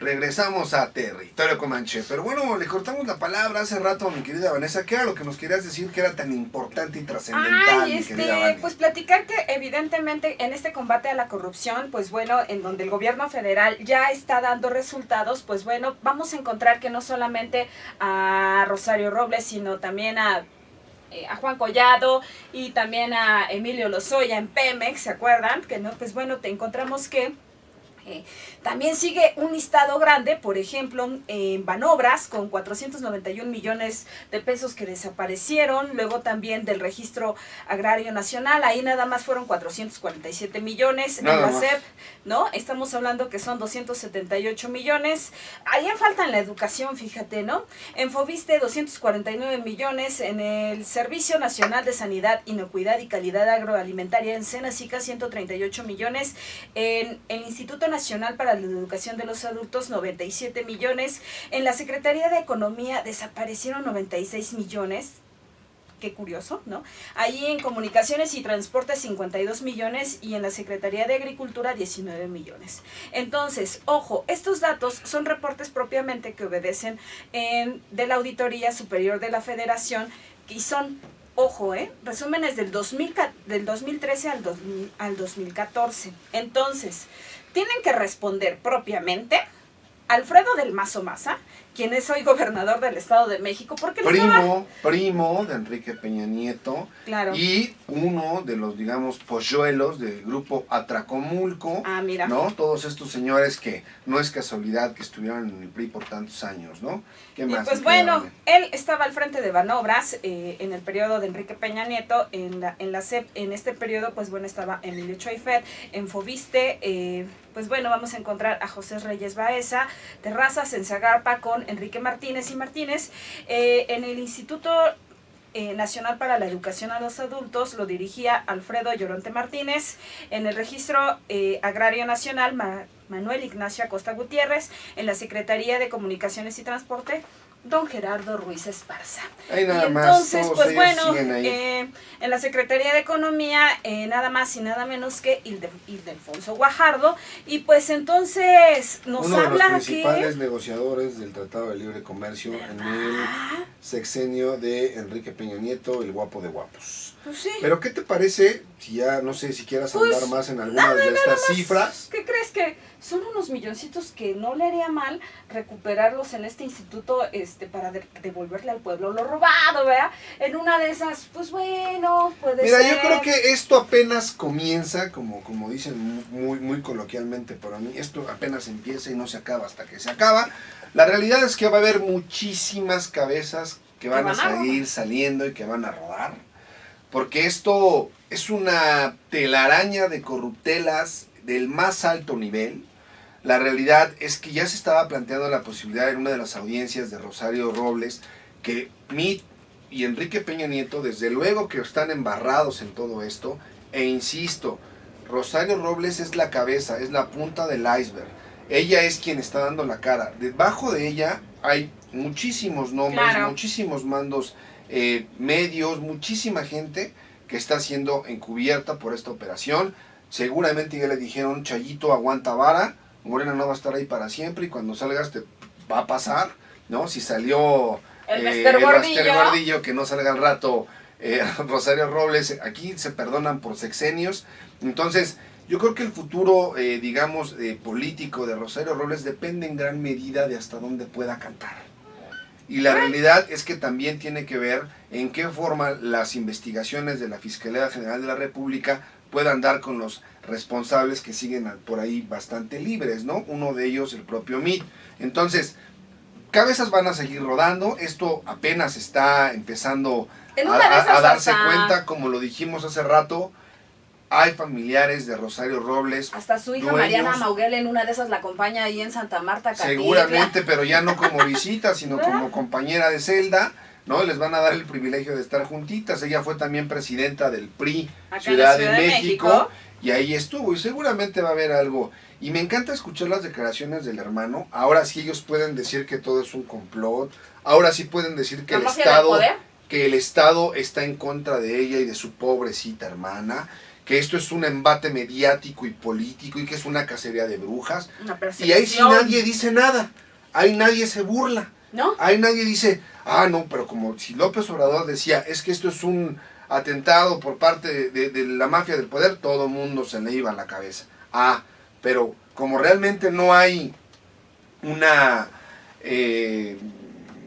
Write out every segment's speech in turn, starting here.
regresamos a Territorio Comanche. Pero bueno, le cortamos la palabra hace rato a mi querida Vanessa. ¿Qué era lo que nos querías decir que era tan importante y trascendental, mi querida Vane? Pues platicar que evidentemente en este combate a la corrupción, pues bueno, en donde el gobierno federal ya está dando resultados, pues bueno, vamos a encontrar que no solamente a Rosario Robles, sino también a Juan Collado y también a Emilio Lozoya en Pemex, ¿se acuerdan? Que no, pues bueno, te encontramos que también sigue un listado grande, por ejemplo, en Banobras, con 491 millones de pesos que desaparecieron, luego también del Registro Agrario Nacional, ahí nada más fueron 447 millones, nada en la SEP, ¿no? Estamos hablando que son 278 millones, ahí falta en la educación, fíjate, ¿no? En Foviste 249 millones, en el Servicio Nacional de Sanidad, Inocuidad y Calidad Agroalimentaria en Senacica 138 millones, en el Instituto Nacional para la Educación de los Adultos 97 millones, en la Secretaría de Economía desaparecieron 96 millones, qué curioso, ¿no? Ahí en Comunicaciones y Transportes 52 millones y en la Secretaría de Agricultura 19 millones. Entonces, ojo, estos datos son reportes propiamente que obedecen de la Auditoría Superior de la Federación y son, ojo, resúmenes del 2013 al 2014. Entonces, tienen que responder propiamente Alfredo del Mazo Maza, quien es hoy gobernador del Estado de México, porque primo de Enrique Peña Nieto, claro, y uno de los, digamos, polluelos del grupo Atracomulco, mira, ¿no? Todos estos señores que no es casualidad que estuvieran en el PRI por tantos años, ¿no? ¿Qué más? Pues bueno, él estaba al frente de Banobras en el periodo de Enrique Peña Nieto, en la SEP, en este periodo, pues bueno, estaba Emilio Choifet, en Foviste, pues bueno, vamos a encontrar a José Reyes Baeza, Terrazas, en Zagarpa con Enrique Martínez y Martínez, en el Instituto Nacional para la Educación a los Adultos lo dirigía Alfredo Lloronte Martínez, en el Registro Agrario Nacional Manuel Ignacio Acosta Gutiérrez, en la Secretaría de Comunicaciones y Transporte don Gerardo Ruiz Esparza. Ahí nada y más, entonces, pues bueno, en la Secretaría de Economía, nada más y nada menos que Ildefonso Guajardo, y pues entonces nos uno habla de los principales negociadores del Tratado de Libre Comercio, ¿verdad?, en el sexenio de Enrique Peña Nieto, el guapo de guapos. Pues sí. Pero ¿qué te parece, si ya, no sé, si quieras andar más en algunas de estas cifras? ¿Qué crees? Que son unos milloncitos que no le haría mal recuperarlos en este instituto para devolverle al pueblo lo robado, ¿verdad? En una de esas, pues bueno, puede ser. Mira, yo creo que esto apenas comienza, como dicen muy coloquialmente para mí, esto apenas empieza y no se acaba hasta que se acaba. La realidad es que va a haber muchísimas cabezas que van a seguir saliendo y que van a rodar, porque esto es una telaraña de corruptelas del más alto nivel. La realidad es que ya se estaba planteando la posibilidad en una de las audiencias de Rosario Robles que Mitt y Enrique Peña Nieto, desde luego que están embarrados en todo esto, e insisto, Rosario Robles es la cabeza, es la punta del iceberg. Ella es quien está dando la cara. Debajo de ella hay muchísimos nombres, claro, muchísimos mandos medios, muchísima gente que está siendo encubierta por esta operación. Seguramente ya le dijeron, Chayito, aguanta vara, Morena no va a estar ahí para siempre y cuando salgas te va a pasar, ¿no? Si salió el Bester Gordillo, que no salga al rato Rosario Robles, aquí se perdonan por sexenios. Entonces, yo creo que el futuro, digamos, político de Rosario Robles depende en gran medida de hasta dónde pueda cantar. Y la realidad es que también tiene que ver en qué forma las investigaciones de la Fiscalía General de la República puedan dar con los responsables que siguen por ahí bastante libres, ¿no? Uno de ellos, el propio Mitt. Entonces, cabezas van a seguir rodando. Esto apenas está empezando a darse cuenta, como lo dijimos hace rato. Hay familiares de Rosario Robles. Hasta su hija Mariana Mauguel en una de esas la acompaña ahí en Santa Marta, Catitla. Seguramente, pero ya no como visita, sino como compañera de celda, ¿no? Les van a dar el privilegio de estar juntitas. Ella fue también presidenta del PRI Ciudad de México y ahí estuvo, y seguramente va a haber algo. Y me encanta escuchar las declaraciones del hermano. Ahora sí ellos pueden decir que todo es un complot. Ahora sí pueden decir que el Estado está en contra de ella y de su pobrecita hermana, que esto es un embate mediático y político y que es una cacería de brujas. Una Y ahí sí nadie dice nada, ahí nadie se burla, ¿no? ahí nadie dice, no, pero como si López Obrador decía, es que esto es un atentado por parte de la mafia del poder, todo el mundo se le iba a la cabeza. Pero como realmente no hay una,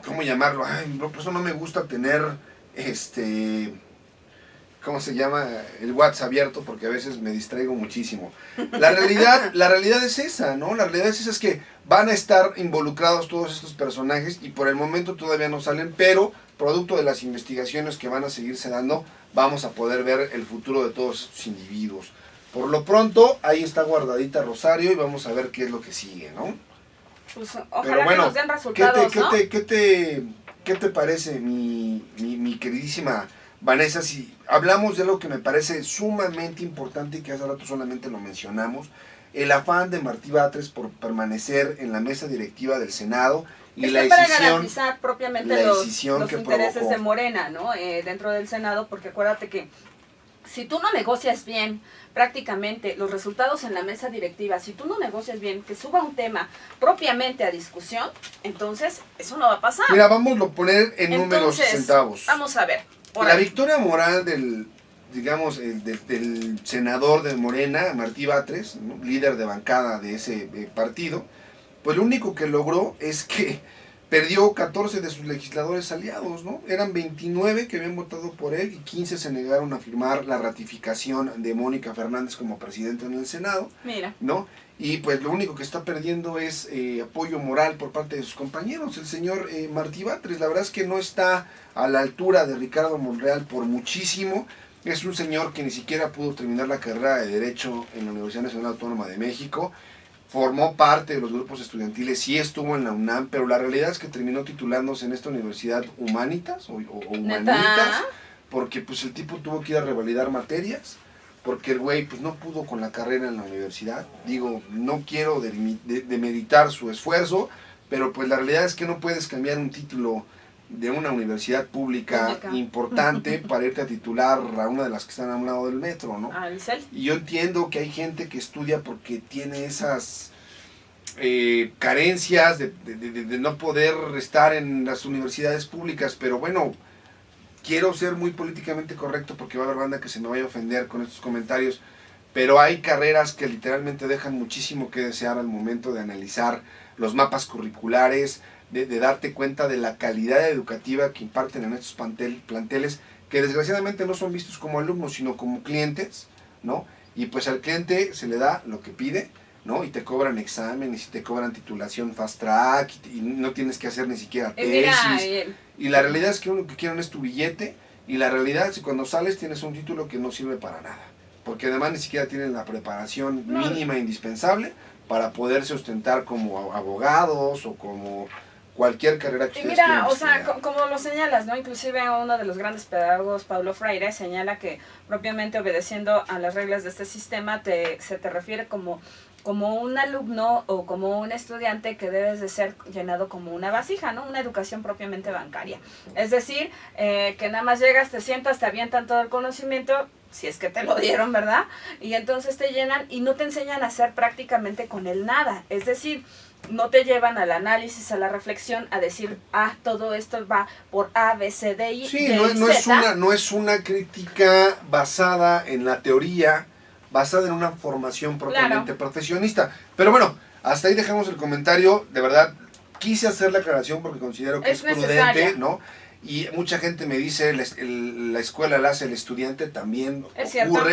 ¿cómo llamarlo? Por eso no me gusta tener, ¿cómo se llama? El WhatsApp abierto, porque a veces me distraigo muchísimo. La realidad es esa, ¿no? La realidad es esa, es que van a estar involucrados todos estos personajes y por el momento todavía no salen, pero producto de las investigaciones que van a seguirse dando, vamos a poder ver el futuro de todos estos individuos. Por lo pronto, ahí está guardadita Rosario y vamos a ver qué es lo que sigue, ¿no? Pues ojalá pero bueno, que nos den resultados, ¿qué te parece, mi queridísima Vanessa? Si hablamos de algo que me parece sumamente importante y que hace rato solamente lo mencionamos, el afán de Martí Batres por permanecer en la mesa directiva del Senado y la para decisión, garantizar propiamente los intereses provocó de Morena, ¿no? Dentro del Senado, porque acuérdate que si tú no negocias bien prácticamente los resultados en la mesa directiva, si tú no negocias bien que suba un tema propiamente a discusión, entonces eso no va a pasar. Mira, vamos a poner en números y centavos. Vamos a ver. La victoria moral del senador de Morena, Martí Batres, ¿no?, líder de bancada de ese partido, pues lo único que logró es que perdió 14 de sus legisladores aliados, ¿no? Eran 29 que habían votado por él y 15 se negaron a firmar la ratificación de Mónica Fernández como presidenta en el Senado. Mira. ¿No? Y pues lo único que está perdiendo es apoyo moral por parte de sus compañeros. El señor Martí Batres, la verdad es que no está a la altura de Ricardo Monreal por muchísimo. Es un señor que ni siquiera pudo terminar la carrera de Derecho en la Universidad Nacional Autónoma de México. Formó parte de los grupos estudiantiles, sí estuvo en la UNAM, pero la realidad es que terminó titulándose en esta universidad Humanitas o Humanitas, porque pues el tipo tuvo que ir a revalidar materias, porque el güey pues no pudo con la carrera en la universidad. Digo, no quiero demeritar su esfuerzo, pero pues la realidad es que no puedes cambiar un título de una universidad pública importante para irte a titular a una de las que están a un lado del metro, ¿no? Y yo entiendo que hay gente que estudia porque tiene esas carencias de no poder estar en las universidades públicas, pero bueno, quiero ser muy políticamente correcto porque va a haber banda que se me vaya a ofender con estos comentarios, pero hay carreras que literalmente dejan muchísimo que desear al momento de analizar los mapas curriculares, de darte cuenta de la calidad educativa que imparten en estos planteles, que desgraciadamente no son vistos como alumnos, sino como clientes, ¿no? Y pues al cliente se le da lo que pide, ¿no? Y te cobran exámenes, y te cobran titulación fast track, y no tienes que hacer ni siquiera tesis. Y la realidad es que lo único que quieren es tu billete, y la realidad es que cuando sales tienes un título que no sirve para nada, porque además ni siquiera tienen la preparación mínima indispensable para poderse ostentar como abogados o como cualquier carrera que ustedes quieran estudiar. Como lo señalas, ¿no? Inclusive uno de los grandes pedagogos, Paulo Freire, señala que propiamente obedeciendo a las reglas de este sistema se te refiere como un alumno o como un estudiante que debes de ser llenado como una vasija, ¿no? Una educación propiamente bancaria. Es decir, que nada más llegas, te sientas, te avientan todo el conocimiento, si es que te lo dieron, ¿verdad? Y entonces te llenan y no te enseñan a hacer prácticamente con el nada. Es decir, no te llevan al análisis, a la reflexión, a decir, todo esto va por A, B, C, D, I, sí, D, no es una crítica basada en la teoría, basada en una formación propiamente profesionista. Pero bueno, hasta ahí dejamos el comentario. De verdad, quise hacer la aclaración porque considero que es prudente, ¿no? Y mucha gente me dice, la escuela la hace el estudiante, también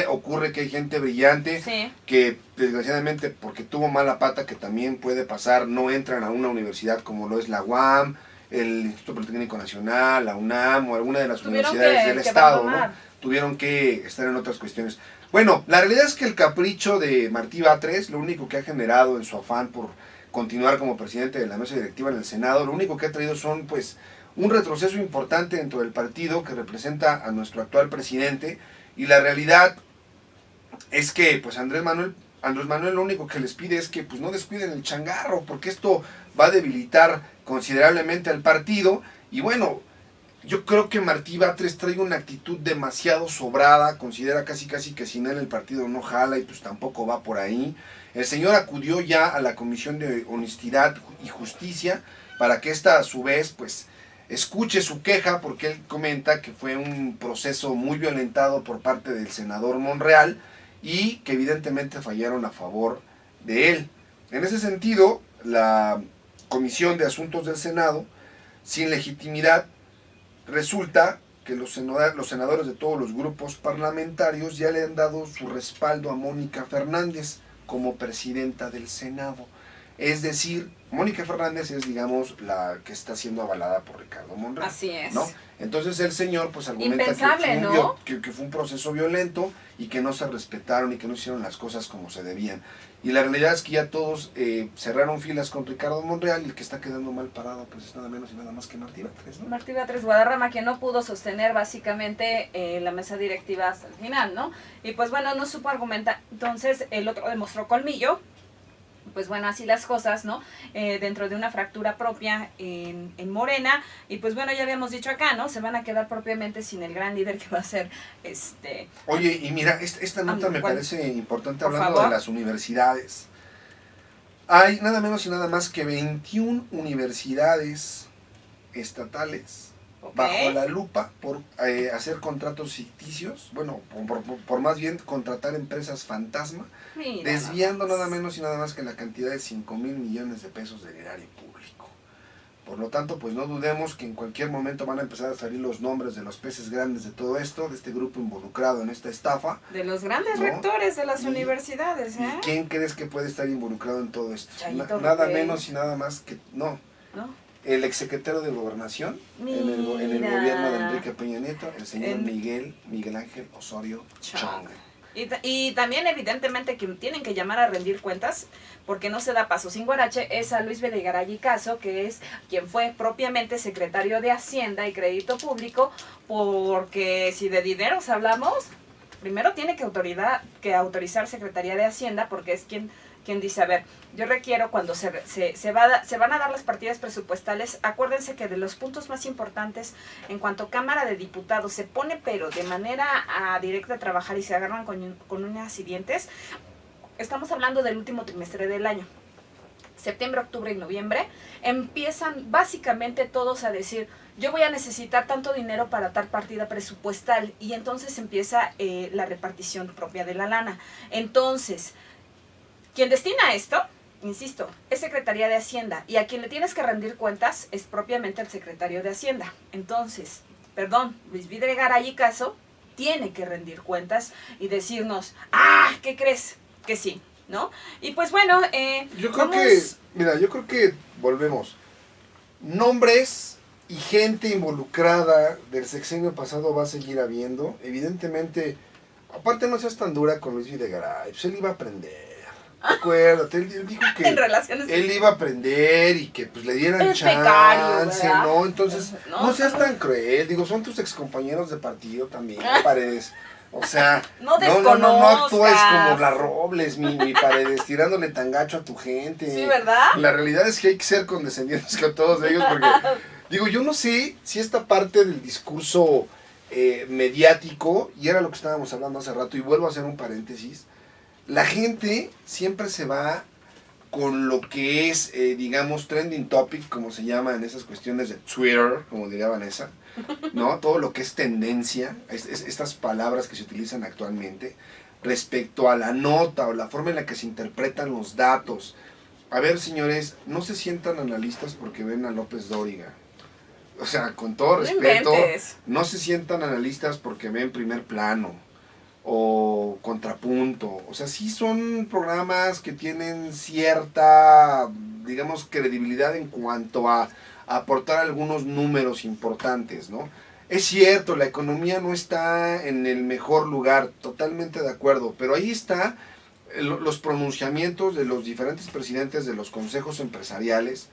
ocurre que hay gente brillante que desgraciadamente porque tuvo mala pata, que también puede pasar, no entran a una universidad como lo es la UAM, el Instituto Politécnico Nacional, la UNAM o alguna de las universidades del Estado, ¿no? Tuvieron que estar en otras cuestiones. Bueno, la realidad es que el capricho de Martí Batres, lo único que ha generado en su afán por continuar como presidente de la mesa directiva en el Senado, lo único que ha traído son pues un retroceso importante dentro del partido que representa a nuestro actual presidente, y la realidad es que pues Andrés Manuel lo único que les pide es que pues no descuiden el changarro, porque esto va a debilitar considerablemente al partido. Y bueno, Yo creo que Martí Batres trae una actitud demasiado sobrada, considera casi que sin él el partido no jala y pues tampoco va por ahí. El señor acudió ya a la Comisión de Honestidad y Justicia para que esta a su vez pues escuche su queja, porque él comenta que fue un proceso muy violentado por parte del senador Monreal y que evidentemente fallaron a favor de él. En ese sentido, la Comisión de Asuntos del Senado, sin legitimidad, resulta que los senadores de todos los grupos parlamentarios ya le han dado su respaldo a Mónica Fernández como presidenta del Senado. Es decir, Mónica Fernández es, digamos, la que está siendo avalada por Ricardo Monreal. Así es. ¿No? Entonces el señor pues argumenta que fue un proceso violento y que no se respetaron y que no hicieron las cosas como se debían. Y la realidad es que ya todos cerraron filas con Ricardo Monreal y el que está quedando mal parado pues es nada menos y nada más que Martí Batres, ¿no? Martí Batres Guadarrama, que no pudo sostener básicamente la mesa directiva hasta el final, ¿no? Y pues bueno, no supo argumentar. Entonces el otro demostró colmillo. Pues bueno, así las cosas, ¿no? Dentro de una fractura propia en Morena. Y pues bueno, ya habíamos dicho acá, ¿no? Se van a quedar propiamente sin el gran líder que va a ser Oye, y mira, esta nota me parece importante hablando favor. de las universidades. Hay nada menos y nada más que 21 universidades estatales bajo la lupa por hacer contratos ficticios, bueno, por más bien contratar empresas fantasma, Mira, desviando nada menos y nada más que la cantidad de 5,000 millones de pesos del erario público. Por lo tanto, pues no dudemos que en cualquier momento van a empezar a salir los nombres de los peces grandes de todo esto, de este grupo involucrado en esta estafa. De los grandes rectores de las universidades, ¿eh? ¿Y quién crees que puede estar involucrado en todo esto? Chayito Nada Rupert. menos y nada más que... No. El exsecretario de Gobernación en el gobierno de Enrique Peña Nieto, el señor Miguel Ángel Osorio Chong. Y también evidentemente que tienen que llamar a rendir cuentas, porque no se da paso sin guarache, es a Luis Videgaray Caso, que es quien fue propiamente secretario de Hacienda y Crédito Público, porque si de dineros hablamos, primero tiene que autorizar Secretaría de Hacienda, porque es quien dice, a ver, yo requiero cuando se van a dar las partidas presupuestales, acuérdense que de los puntos más importantes en cuanto Cámara de Diputados se pone pero de manera directa a trabajar y se agarran con uñas y dientes, estamos hablando del último trimestre del año. Septiembre, octubre y noviembre, empiezan básicamente todos a decir, yo voy a necesitar tanto dinero para tal partida presupuestal, y entonces empieza la repartición propia de la lana. Entonces, quien destina esto, insisto, es Secretaría de Hacienda, y a quien le tienes que rendir cuentas es propiamente el secretario de Hacienda. Entonces, Luis Videgaray Caso tiene que rendir cuentas y decirnos, ¿qué crees? Que sí, ¿no? Y pues bueno, yo creo que volvemos. Nombres y gente involucrada del sexenio pasado va a seguir habiendo. Evidentemente, aparte no seas tan dura con Luis Videgaray, pues él iba a aprender. Acuérdate, él dijo que él iba a aprender y que pues le dieran chance, ¿no? Entonces, no seas tan cruel, digo, son tus excompañeros de partido también, Paredes. O sea, no actúes como la Robles, mi Paredes, tirándole tan gacho a tu gente. Sí, ¿verdad? La realidad es que hay que ser condescendientes con todos ellos porque, digo, yo no sé si esta parte del discurso mediático, y era lo que estábamos hablando hace rato, y vuelvo a hacer un paréntesis, la gente siempre se va con lo que es, digamos, trending topic, como se llama en esas cuestiones de Twitter, como diría Vanessa, ¿no? Todo lo que es tendencia, estas palabras que se utilizan actualmente, respecto a la nota o la forma en la que se interpretan los datos. A ver, señores, no se sientan analistas porque ven a López Dóriga. O sea, con todo respeto, no se sientan analistas porque ven Primer Plano o Contrapunto. O sea, sí son programas que tienen cierta, digamos, credibilidad en cuanto a aportar algunos números importantes, ¿no? Es cierto, la economía no está en el mejor lugar, totalmente de acuerdo, pero ahí está los pronunciamientos de los diferentes presidentes de los consejos empresariales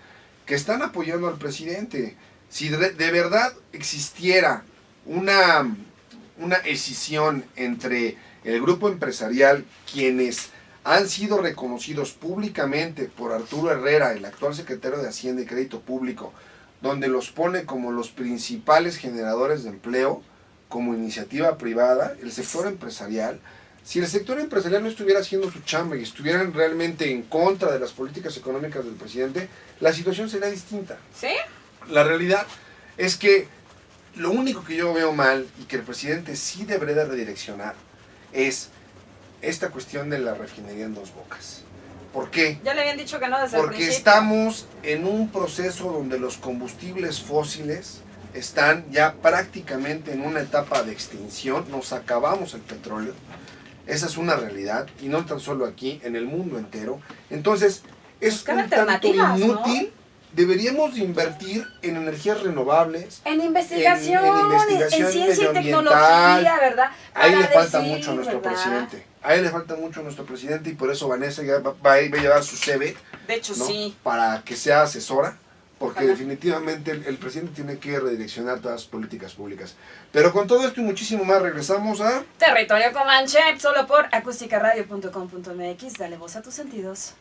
que están apoyando al presidente. Si de verdad existiera una escisión entre el grupo empresarial, quienes han sido reconocidos públicamente por Arturo Herrera, el actual secretario de Hacienda y Crédito Público, donde los pone como los principales generadores de empleo, como iniciativa privada, el sector empresarial. Si el sector empresarial no estuviera haciendo su chamba y estuvieran realmente en contra de las políticas económicas del presidente, la situación sería distinta. ¿Sí? La realidad es que lo único que yo veo mal y que el presidente sí debería de redireccionar es esta cuestión de la refinería en Dos Bocas. ¿Por qué? Ya le habían dicho que no desde el Porque principio. estamos en un proceso donde los combustibles fósiles están ya prácticamente en una etapa de extinción, nos acabamos el petróleo, esa es una realidad, y no tan solo aquí, en el mundo entero. Entonces, es Buscar un tanto alternativas, inútil, ¿no? Deberíamos de invertir en energías renovables, En investigación, investigación en ciencia y medioambiental. tecnología, ¿verdad? Ahí Para le falta decir, mucho a nuestro ¿verdad? presidente. Ahí le falta mucho a nuestro presidente y por eso Vanessa ya va a llevar su CV, De hecho, ¿no? sí. Para que sea asesora, porque Ojalá. definitivamente el presidente tiene que redireccionar todas las políticas públicas. Pero con todo esto y muchísimo más regresamos a... Territorio Comanche, solo por acústicaradio.com.mx. Dale voz a tus sentidos.